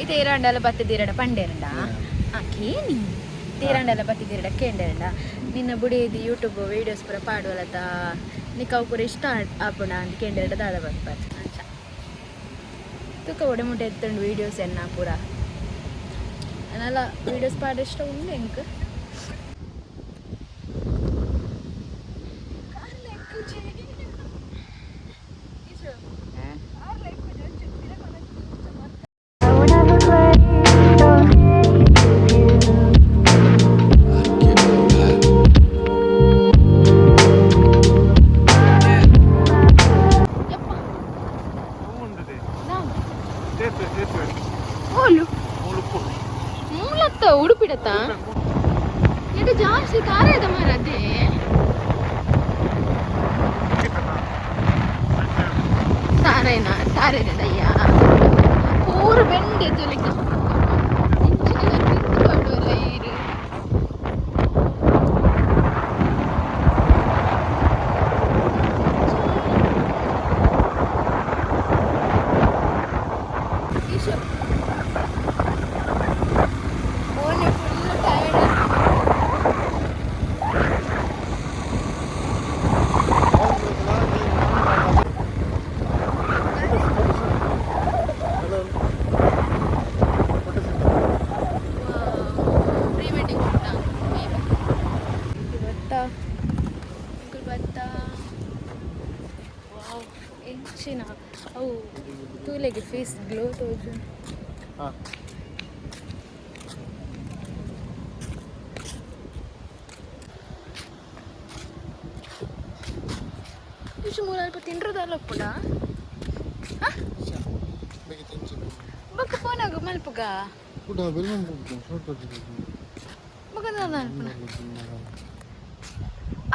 ಈ ತೇರಾಂಡಲ ಬತ್ತ ದೀರಡ ಪಂಡೇರಂಡ ಕೇನಿ ತೇರಾಂಡಲ ಬತ್ತ ದೀರಡ ಕೇಂಡೇರಂಡ ನಿನ್ನ ಬುಡಿದು ಯೂಟ್ಯೂಬ್ ವೀಡಿಯೋಸ್ ಪೂರ ಪಾಡುವಲತ ನಿಕ್ಕ ಅವು ಪೂರ ಇಷ್ಟ ಆಪುಂಡ ಅಂತ ಕೇಂಡೇರಡ ದಾದ ಬರ್ಪಾರು ಅಂಚ ತುಕ ಒಡೆ ಮುಟ್ಟೆ ಎತ್ತುಂಡು ವೀಡಿಯೋಸ್ ಎನ್ನ ಪೂರ ಅನ್ನಲ್ಲ ವೀಡಿಯೋಸ್ ಪಾಡ ಇಷ್ಟ ಉಂಡು ಎಂಕ್ ಉಡುಪಿಡತ್ತ ಎಡೆ ಜಾಸ್ತಿ ಖಾರ ಇದೆ ಮಾರದೆ ತಾರೇನಾ ತಾರೇನಯ್ಯ ಪೂರ ಬೆಂಡೆ ತುಲಿಕ ಅವು ತೂಲೆಗೆ ಫೇಸ್ ಗ್ಲೋ ತೋಜು ಇಷ್ಟು ಮೂಲ ತಿಂಡ್ರದಲ್ಲ ಪುಡ ಬಕ್ಕ ಫೋನಾಗ ಮಲ್ಪಗ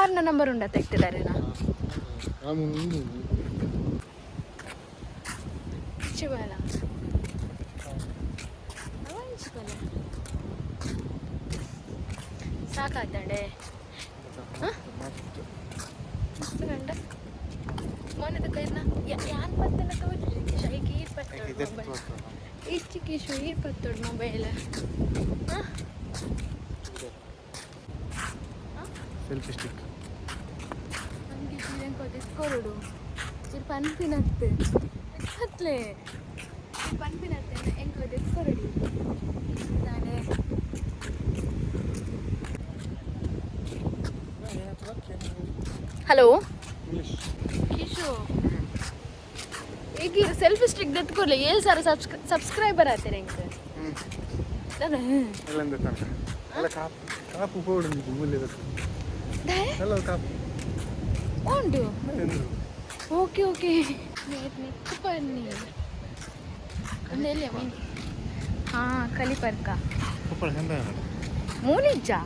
ಆರ್ನ ನಂಬರ್ ಉಂಡ ತೆಗ್ತಿದಾರೇನಾ ಶಿವಲ ಸಾಕಾಗ್ತಂಡೆ ಗಂಡ ಮೊನ್ನೆದ ಕೈನ ಯಾನ್ ಪತ್ತನ ತೋಜಿ ಶೈಕಿ ಪತ್ತೋಡು mobile ಇಚ್ಚಿಗೆ shui ಪತ್ತೋಡು mobile selfie stick ನನಗೆ ಶೀರಂಕೋ ದಿಸ್ಕೊರುಡು ಚಿರ್ ಪನ್ಪಿನತ್ತೆ ಹತ್ಲೆ ಪನ್ಪಿನತ್ತೆ ಎಂಕೋ ದಿಸ್ಕೊರುಡಿ ನಾನೇ ಹಲೋ ಕಿಶು ಈಗ ಸೆಲ್ಫಿ ಸ್ಟಿಕ್ ದೆತ್ಕೊಡ್ಲಿ 7 ಸಾವಿರ ಸಬ್ಸ್ಕ್ರೈಬರ್ ಆಯ್ತಾರೆ ಎಂಕ್ ಕಾಪು ಪೌಡು ಮೂಲೆ ಉಂಟು ಓಕೆ ಓಕೆ ನೆಕ್ಕು ಬನ್ನಿ ಅಂದೆಲ್ಲ ಹಾಂ ಕಲಿಪರ್ಕ ಮೂನಿಜ್ಜಾ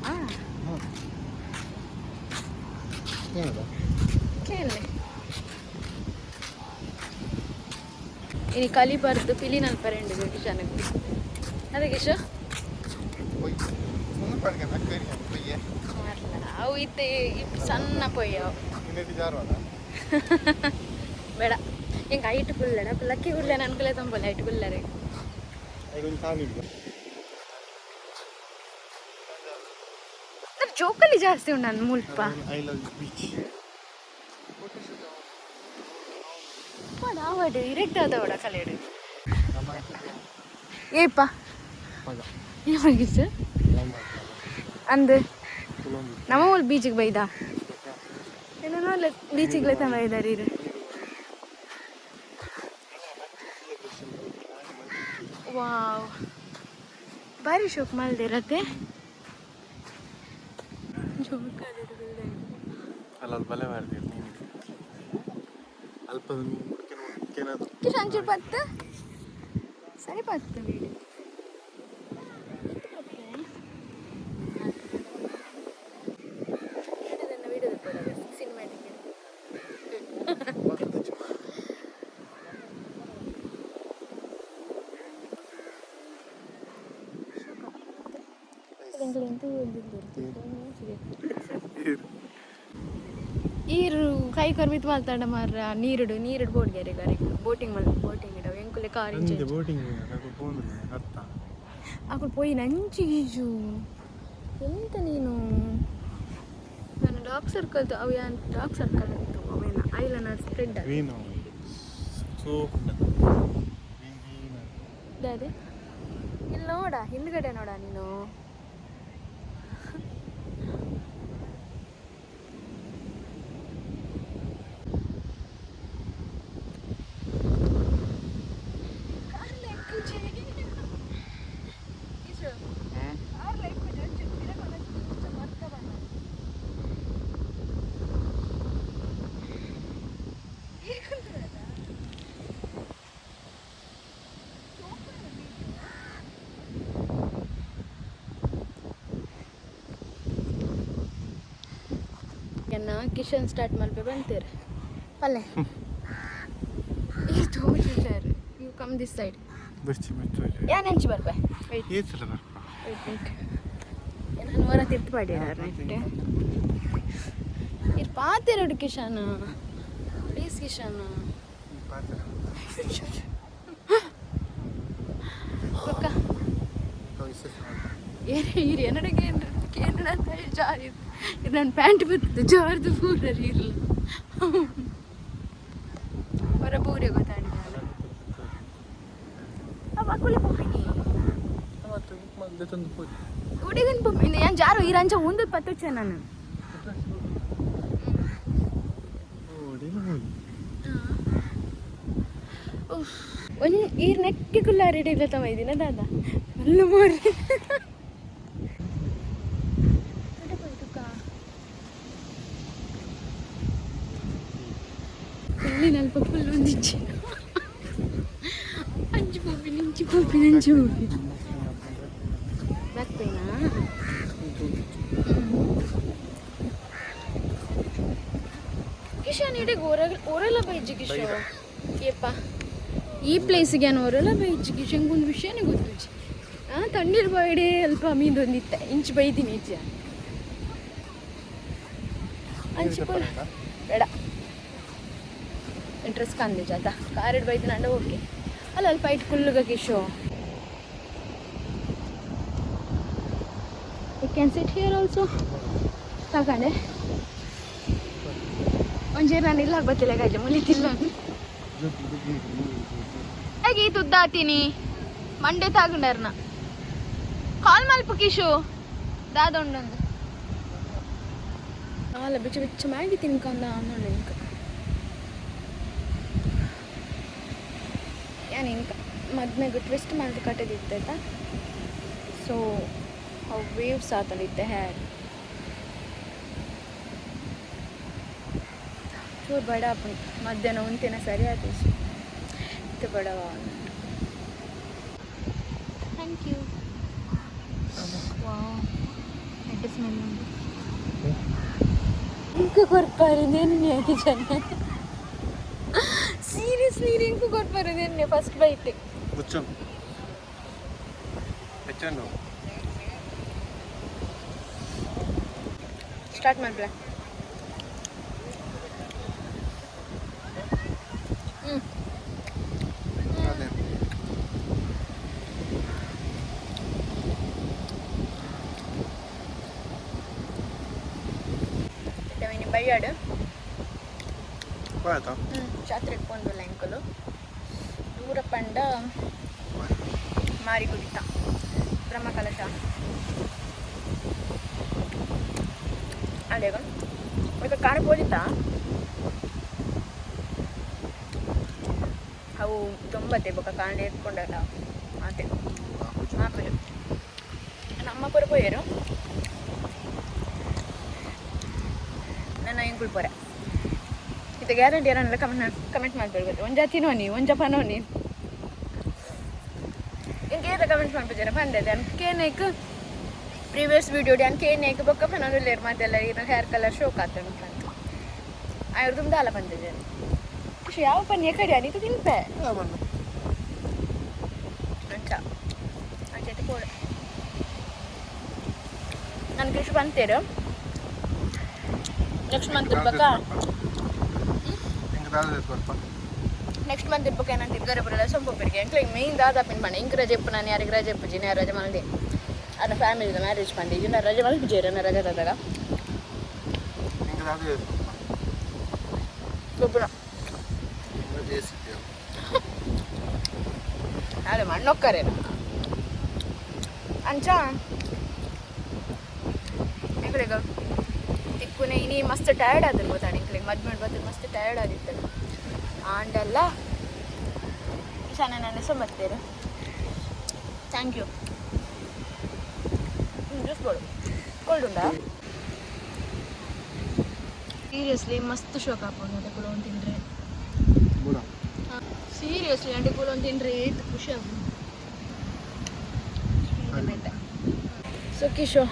ಕೇಳಿ ಇನಿ ಕಲಿಬಾರ್ದು ಪಿಲಿ ನಲ್ಪರೆಂಡು ಕಿಶನಕ್ಕೆ ಅದೇ ಕಿಶ ಅವು ಇತ್ತೆ ಸಣ್ಣ ಪೊಯ್ಯ ಬೇಡ ಹೆಂಗೆ ಐಟು ಕುಳ್ಳಡ ಲಕ್ಕಿ ಕುಳ್ಳೆ ಅನ್ಕಲೇ ತಂಬಲ್ಲ ಐಟು ಕುಳ್ಳರೆ ಜೋಕಲ್ಲಿ ಜಾಸ್ತಿ ಉಂಡು ನನ್ನ ಮುಲ್ಪ ಆವಡು ಇರೆಕ್ಟ್ ಆದವಡ ಕಲೆಡು ಏಪ್ಪ ಏನಾಗಿತ್ತು ಅಂದು ನಮ್ಮ ಊರು ಬೀಚಿಗೆ ಬೈದ ಏನೋ ಬೀಚಿಗೆ ತಂದ ಇದ್ದಾರೆ ಇರು ವಾವ್ ಭಾರಿ ಶೋಕ್ ಮಲ್ದಿರತ್ತೆ ಸಂಚೂರು ಪತ್ತು ಸರಿ ಪತ್ತು ವೀಡಿಯೋ ಸಿನಿಮ್ಯಾಟಿಕ್ ಈರು ಕೈ ಕರ್ಮಿತ್ ಮಾಲ್ತಾಡ ಮಾರ ನೀರುಡು ಬೋಡ್ಗೆರೆ ಗಾರೆ ಬೋಟಿಂಗ್ ಮಲ್ ಬೋಟಿಂಗ್ ಇಡವ ಎಂಕುಲೆ ಕಾರ್ ಇಂಚೆ ಫೋನ್ ಅರ್ಥ ಅక్కడ ಪೋಯಿ ನಂಚಿಗೀಜು ಎಂತ ನೀನು ನಾನು ಡಾರ್ಕ್ ಸರ್ಕಲ್ ಅವು ಏನು ಡಾರ್ಕ್ ಸರ್ಕಲ್ ಇತ್ತು ಅವೇನ ಐಲೈನರ್ ಸ್ಪ್ರೆಡ್ ವೀನು ಸೋಪ್ ಅದೇ ಇಲ್ಲಿ ನೋಡ ಹಿಂದ್ಗಡೆ ನೋಡ ನೀನು ಕಿಶನ್ ಸ್ಟಾರ್ಟ್ ಮಾಡ್ಬೇ ಬಂತೀರಿ ಪಲ್ಲೆ ಇದು sir you come this side ಬರ್ಚಿ ಮೆಚ್ಚು ಯಾನ್ ಹೆಂಚಿ ಬರ್ಬೆ ವೆಯ್ಟ್ ಏಸಲ ಬರ್ಪ ವೆಯ್ಟ್ ನಾನು ಹೊರ ತಿರ್ತು ಪಾಡಿರ ನೆಟ್ಟೆ ಇದು ಪಾತಿರೋಡು ಕಿಶನ್ ಪ್ಲೀಸ್ ಕಿಶನ್ ಪಕ್ಕ ಏನು ಏನಡೆಗೆ ಕೇಂದ್ರ ಅಂತ ಜಾರಿ ಇದು ನನ್ನ ಪ್ಯಾಂಟ್ ಬರ್ತದೆ ಜಾರ್ದು ಪೂರರಿ ಇರಲ್ಲ ಹೊರ ಪೂರೆ ಗೊತ್ತಾಡಿದ ಅವಾಗಲೇ ಪೊಪ್ಪಿನಿ ಹುಡುಗನ ಪೊಪ್ಪಿನಿ ಏನು ಜಾರು ಈ ರಂಚ ಒಂದು ಪತ್ತುಚ್ಚೆ ನಾನು ಒಂದು ಈ ನೆಕ್ಕೆ ಕುಲ್ಲ ರೆಡಿ ಇಲ್ಲ ತಮ್ಮ ಇದೀನ ದಾದ ಅಲ್ಲ ಮೋರಿ ನಲ್ಪ ಫುಲ್ ಒಂದಿಚ್ಚಿ ಅಂಚು ಪೂಪಿ ನಿಂಚು ಪೂಪಿ ನಂಚು ಪೂಪಿ ಬ್ಯಾಕ್ ಪೇನಾ ಕಿಶನ್ ಇಡೀ ಓರೆಲ್ಲ ಬೈಜಿ ಕಿಶೋ ಏಪ್ಪ ಈ ಪ್ಲೇಸಿಗೆ ಏನು ಓರೆಲ್ಲ ಬೈಜಿ ಕಿಶನ್ಗೆ ಒಂದು ವಿಷಯನೇ ಗೊತ್ತು ತಣ್ಣೀರು ಬಾಯಿಡೆ ಅಲ್ಪ ಮೀನೊಂದಿತ್ತೆ ಇಂಚು ಬೈತೀನಿ ಈಚೆ ಅಂಚಿಕೊಂಡು ಬೇಡ ಇಂಟ್ರೆಸ್ಟ್ ಕಂದೆ ಜಾತ ಕಾರಿಡ್ ಬೈದಿನ ಅಂಡ ಓಕೆ ಅಲ್ಲ ಅಲ್ಪ ಇಟ್ಟು ಕುಲ್ಲುಗ ಕಿಶೋ you can sit here also ತಗೊಂಡೆ ಒಂಜೇರು ನಾನು ಇಲ್ಲ ಗೊತ್ತಿಲ್ಲ ಗಜ್ಜೆ ಮುಲಿತಿಲ್ಲ ಹೇಗೆ ಈ ತುದ್ದಾತೀನಿ ಮಂಡೆ ತಗೊಂಡರ್ನ ಕಾಲ್ ಮಲ್ಪ ಕಿಶು ದಾದೊಂಡೊಂದು ಅಲ್ಲ ಬಿಚ್ಚ ಬಿಚ್ಚ ಮಾಡಿ ತಿನ್ಕೊಂಡ ಅನ್ನೋಣ ಇಂಕ ಏನು ಇಂಕ ಮದ್ನಾಗ ಟ್ವಿಸ್ಟ್ ಮಾಡಿ ಕಟ್ಟದಿತ್ತೈತಾ ಸೊ ಅವು ವೇವ್ಸ್ ಆತಳಿತ್ತೆ ಹೇರ್ ಚೂರು ಬಡ ಅಪ್ಪ ಮಧ್ಯಾಹ್ನ ಉಂತಿನ ಸರಿ ಆಯ್ತು ಇದು ಬಡವ thank you wow head smell ಉಂಟು ಇಂಕು ಕೊರ್ಪಾರಿ ನೆನ್ನೆ ಜನ ಸೀರಿಯಸ್ಲಿ ಇಂಕು ಕೊರ್ಪಾರಿ ನೆನ್ನೆ ಫಸ್ಟ್ ಬೈಟ್ ಸ್ಟಾರ್ಟ್ ಮಾಡ್ಬಿಡ ಬೈಯಾಡು ಜಾತ್ರೆ ಇಟ್ಕೊಂಡಲ್ಲ ಎಂಕಲು ದೂರ ಪಂಡ ಮಾರಿ ಕುಡಿತ ಬ್ರಹ್ಮ ಕಲಶ ಅದೇಗ ಈಗ ಕಾಣ ಪೋಲಿತ ಅವು ತೊಂಬತ್ತೆ ಬೊಕ್ಕ ಕಾಣ ಎತ್ಕೊಂಡಲ್ಲ ಮಾತೆ ಮಾಪಲು ನಮ್ಮ ಪುರ ಪೋಯರು ನನ್ನ ಇಂಗುಳ್ ಪೊರೆ ಇದು ಗ್ಯಾರಂಟಿ ಏನಲ್ಲ ಕಮೆಂಟ್ ಮಾಡ್ಬಿಡ್ಬೋದು ಒಂದು ಜಾತಿ ನೋನಿ ಒಂದು ಜಪ ನೋನಿ ಇಂಕೇತ ಕಮೆಂಟ್ ಮಾಡ್ಬಿಡ್ತಾರೆ ಬಂದದೆ ಅನ್ಕೇನೇಕ್ ಪ್ರೀವಿಯಸ್ ವಿಡಿಯೋ ಅನ್ಕೇನೇಕ್ ಬೊಕ್ಕ ನಾನು ಲೇರ್ ಮಾತೆಲ್ಲ ಈಗ ಹೇರ್ ಕಲರ್ ಶೋಕ್ ಆಗ್ತದೆ ಅಂತ ಅವ್ರದ್ದು ದಾಲ ಬಂದಿದೆ ಖುಷಿ ಯಾವ ಪನ್ಯ ಕಡೆ ಅನಿತು ತಿನ್ಪೆ ಅಂಚ ಅಂಚೆ ಕೋಡೆ ನನ್ನ ಕೃಷಿ ಬಂತೇರು ನೆಕ್ಸ್ಟ್ ಮಂತ್ ಇರ್ಬೇಕಾ నెక్స్ట్ మంత్ ఇప్పకైనా గరపురలో సొంపరికి ఇంకా మెయిన్ దాదాపు పని ఇంక రజ చెప్పు నేను యారికి రజ చెప్పు నేను రజ మళ్ళీ అన్న ఫ్యామిలీలో మ్యారేజ్ పండి నా రజ మళ్ళీ చేరు రజ దాదాగా చెప్పురా అదే మಣ್ಣొక్కరేనా ಅಂಚಾ ಎಂಕ್ಲೆಗ ತಿಕ್ಕುನೆ ಇನಿ ಮಸ್ತ್ ಟಯರ್ಡ್ ಆದ್ರೆ ಗೊತ್ತಾಣ ಎಂಕ್ಲೆಗೆ ಮದ್ಮೇಲೆ ಬರ್ತದೆ ಮಸ್ತ್ ಟಯರ್ಡ್ ಆಗಿತ್ತಲ್ಲ ಆಂಡೆಲ್ಲ ನನ್ನ ಹೆಸರು ಬರ್ತೀರ ಥ್ಯಾಂಕ್ ಯು ಜ್ಯೂಸ್ ಬೋಳು ಕೋಲ್ಡ್ ಉಂಟಾ ಸೀರಿಯಸ್ಲಿ ಮಸ್ತ್ ಶೋಕ್ ಹಾಕೊಂಡು ಅದೇ ಕೂಡ ಒಂದು ತಿಂದ್ರೆ ಸೀರಿಯಸ್ಲಿ ಅಂಡೆ ಕೂಡ ಒಂದು ತಿಂದ್ರೆ ಖುಷಿ ಆಗ್ಬೋದು ಸೊ ಕಿಶೋ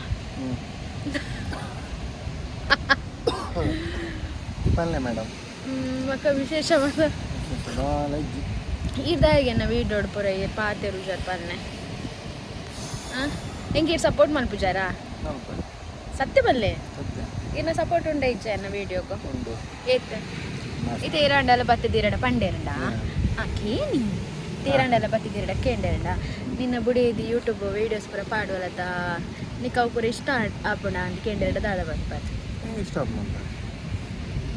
ಪಲ್ಲೆ ಮೇಡಮ್ ಮಕ್ಕ ವಿಶೇಷ ಇದಾಗೆನ ವೀಡಿಯೋ ಪೂರ ಪಾತೆ ರುಜಾರ್ ಪಲ್ಲೆ ಹೆಂಗೆ ಸಪೋರ್ಟ್ ಮಲ್ಪುಜಾರಾ ಸತ್ಯ ಬಲ್ಲೆ ಇನ್ನ ಸಪೋರ್ಟ್ ಉಂಡ ಇಚ್ಛೆ ಅನ್ನ ವೀಡಿಯೋಕು ಏತ್ ಇದು ಇರಾಂಡಲ್ಲ ಬತ್ತಿದ್ದೀರಡ ಪಂಡೇರಂಡ ಕೇನಿ ತೀರಂಡೆಲ್ಲ ಬತ್ತಿದ್ದೀರಡ ಕೇಂಡೇರಂಡ ನಿನ್ನ ಬುಡಿದು ಯೂಟ್ಯೂಬ್ ವೀಡಿಯೋಸ್ ಪೂರ ಪಾಡುವಲತ ನಿಕ್ಕ ಅವು ಪೂರ ಇಷ್ಟ ಆಪುಂಡ ಅಂತ ಕೇಂಡೇರಡ ದಾದ ಬರ್ಪಾರ ಇಷ್ಟ ಆಗ್ಬೋದು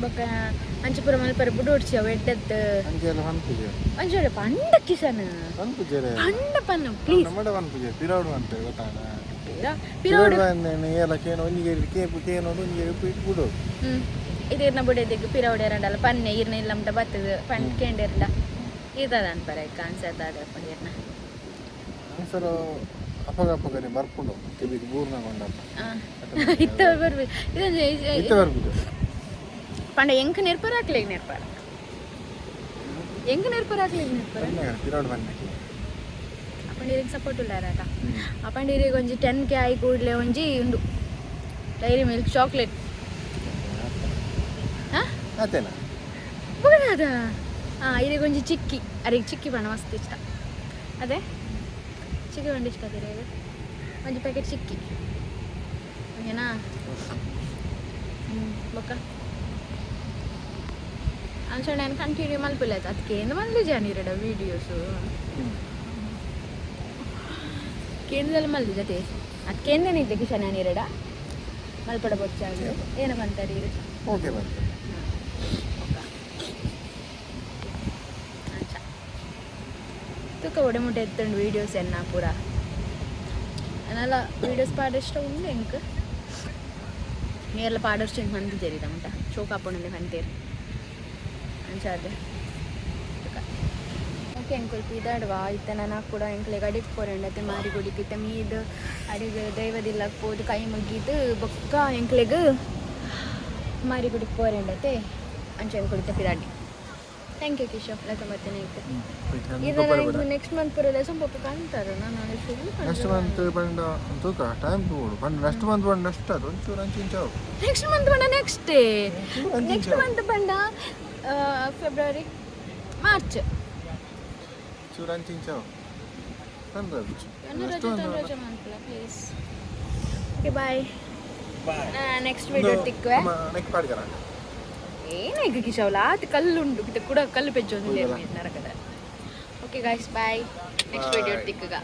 ಬೊಕ್ಕ ಅಂಚೆ ಪೂರ ಮಲ್ಪರ ಬುಡು ಹೊಡ್ಸಿ ಅವು ಎಡ್ಡದ್ದು ಅಂಜೆಲ್ಲ ಪನ್ಪುಜೆ ಅಂಜೋಡೆ ಪಂಡ ಕಿಸನ ಪನ್ಪುಜೆರೆ ಪಂಡ ಪನ್ನ ಪ್ಲೀಸ್ ನಮ್ಮಡ ಪನ್ಪುಜೆ ಪಿರಾಡು ಅಂತ ಗೊತ್ತಾಗ ಪಿರೋಡ್ ಎಲ್ಲ ಕೇನೋ ಒಂದಿಗೆ ಕೇಪು ಕೇನೋ ಒಂದಿಗೆ ಬಿಡು ಇದಿರ್ನ ಬುಡಿದಿಗೆ ಪಿರೋಡ್ ಎರಡಲ್ಲ ಪನ್ನೆ ಇರ್ನ ಇಲ್ಲಮ್ಟ ಬತ್ತದ ಪಂಡ ಕೇಂಡೇರಂಡ ಇರ್ತದ ಅನ್ಪರ ಕಾನ್ಸರ್ ದಾದ ಪಂಡಿರ್ನ ಸರ್ ಅಪಗಪ್ಪಗನೆ ಬರ್ಕೊಂಡು ಕಿವಿಗೆ ಬೂರ್ನ ಕೊಂಡಪ್ಪ ಇತ್ತ ಬರ್ಬೇಕು ಇದೊಂದು ಇತ್ತ ಬರ್ಬೋದು ಪಂಡ ಎಂಕ ನೆರ್ಪರ ಹಾಕ್ಲಿಗೆ ನೆರ್ಪರ ಎಂಕ ನೆರ್ಪರ ಹಾಕ್ಲಿಗೆ ನೆರ್ಪರ ಪಿರಾಡು ಬನ್ನಿ ಅಪ್ಪಂಡಿರಿಗೆ ಸಪೋರ್ಟ್ ಉಳ್ಳಾರಾಟ ಅಪ್ಪಂಡಿರಿಗೆ ಒಂಜಿ 10K ಆಯಿ ಕೂಡಲೇ ಒಂಜಿ ಉಂಡು ಡೈರಿ ಮಿಲ್ಕ್ ಚಾಕ್ಲೇಟ್ ಅದೇನಾ ಬುಗನಾದ ಇರಿಗೊಂಜಿ ಚಿಕ್ಕಿ ಅರಿಗೆ ಚಿಕ್ಕಿ ಬಣ್ಣ ಮಸ್ತ್ ಇಷ್ಟ ಅದೇ ಚಿಕ್ಕಿ ಬಣ್ಣ ಇಷ್ಟ ಅದೇ ಒಂಜಿ ಪ್ಯಾಕೆಟ್ ಚಿಕ್ಕಿ ಓಕೆನಾ ಬೊಕ್ಕ ಅಂಚೆ ನಾನು ಕಂಟಿನ್ಯೂ ಮಲ್ಪಿಲ್ಲೈತೆ ಅದಕ್ಕೆ ಏನು ಮಲ್ಲು ಜಾನಿರಡ ವೀಡಿಯೋಸು ಕೇಂದ್ರದಲ್ಲಿ ಮಲ್ಲು ಜೊತೆ ಅದಕ್ಕೇಂದೇನು ಇದ್ದೆ ಕಿಶನ್ ನಾನಿರಡ ಮಲ್ಪಡ ಬೊಚ್ಚಾಗಿ ಏನು ಬಂತಾರೆ ಓಕೆ ಬಂತು ತುಕ ಒಡೆಮುಟ್ಟೆ ಎತ್ತಂಡು ವೀಡಿಯೋಸ್ ಎನ್ನ ಪೂರ ಅದನ್ನೆಲ್ಲ ವೀಡಿಯೋಸ್ ಪಾಡಿಷ್ಟ ಉಂಡು ಎಂಕ್ ನೀರೆಲ್ಲ ಪಾಡಷ್ಟು ಹೆಂಗೆ ಮಂದಿ ಜರಿದ ಉಂಟ ಚೋಕ್ ಹಾಕೊಂಡೆ ಕಂತೇರಿ ಅಂಚಾದೆ ಓಕೆ ಎಂಕೊಲ್ಪ ಇದಾಡುವ ಇತ್ತ ನಾನು ಕೂಡ ಎಂಕ್ಲೆಗೆ ಅಡಿಗೆ ಪೋರಂಡತೆ ಮಾರಿ ಗುಡಿಕಿತ್ತ ಮೀದು ಅಡಿಗೆ ದೈವದಿಲ್ಲಕ್ಕೋದು ಕೈ ಮುಗಿದು ಬೊಕ್ಕ ಎಂಕ್ಲೆಗೆ ಮಾರಿ ಗುಡಿಗೆ ಪೋರಂಡತೆ ಅಂಚೆ ಎಂಕೊಳಿತ ಪಿದಾಡಿ ಥ್ಯಾಂಕ್ ಯು ಕಿಶೋ ಲತ ಬರ್ತೇನೆ ಇದು ನೆಕ್ಸ್ಟ್ ಮಂತ್ ಪೂರ ಸ್ವಲ್ಪ ಕಾಣ್ತಾರೆ ನಾನು ನೆಕ್ಸ್ಟ್ ಮಂತ್ ಬಂಡ ತೂಕ ಟೈಮ್ ತಗೋಡು ಬಂಡ ನೆಕ್ಸ್ಟ್ ಮಂತ್ ಬಂಡ ನೆಕ್ಸ್ಟ್ ಅದು ಒಂಚೂರು ಅಂಚಿಂಚಾವು ನೆಕ್ಸ್ಟ್ ಮಂತ್ ಬಂಡ ನೆಕ್ಸ್ಟ್ ಮಂತ್ ಬಂಡ ಫೆಬ್ರವರಿ ಮಾರ್ಚ್ ಚೂರು ಅಂಚಿಂಚಾವು please okay bye next video ತಿಕ್ಕುವೆ ನೆಕ್ಸ್ಟ್ ಪಾಡ್ಕರ ಏನಾಗ ಕಿಶವಲ್ಲ ಆತ ಕಲ್ಲುಂಡು ಕೂಡ ಕಲ್ಲು ಪೆಚ್ಚೊಂದು ನರಕದ okay guys bye next video ತಿಕ್ಕಗ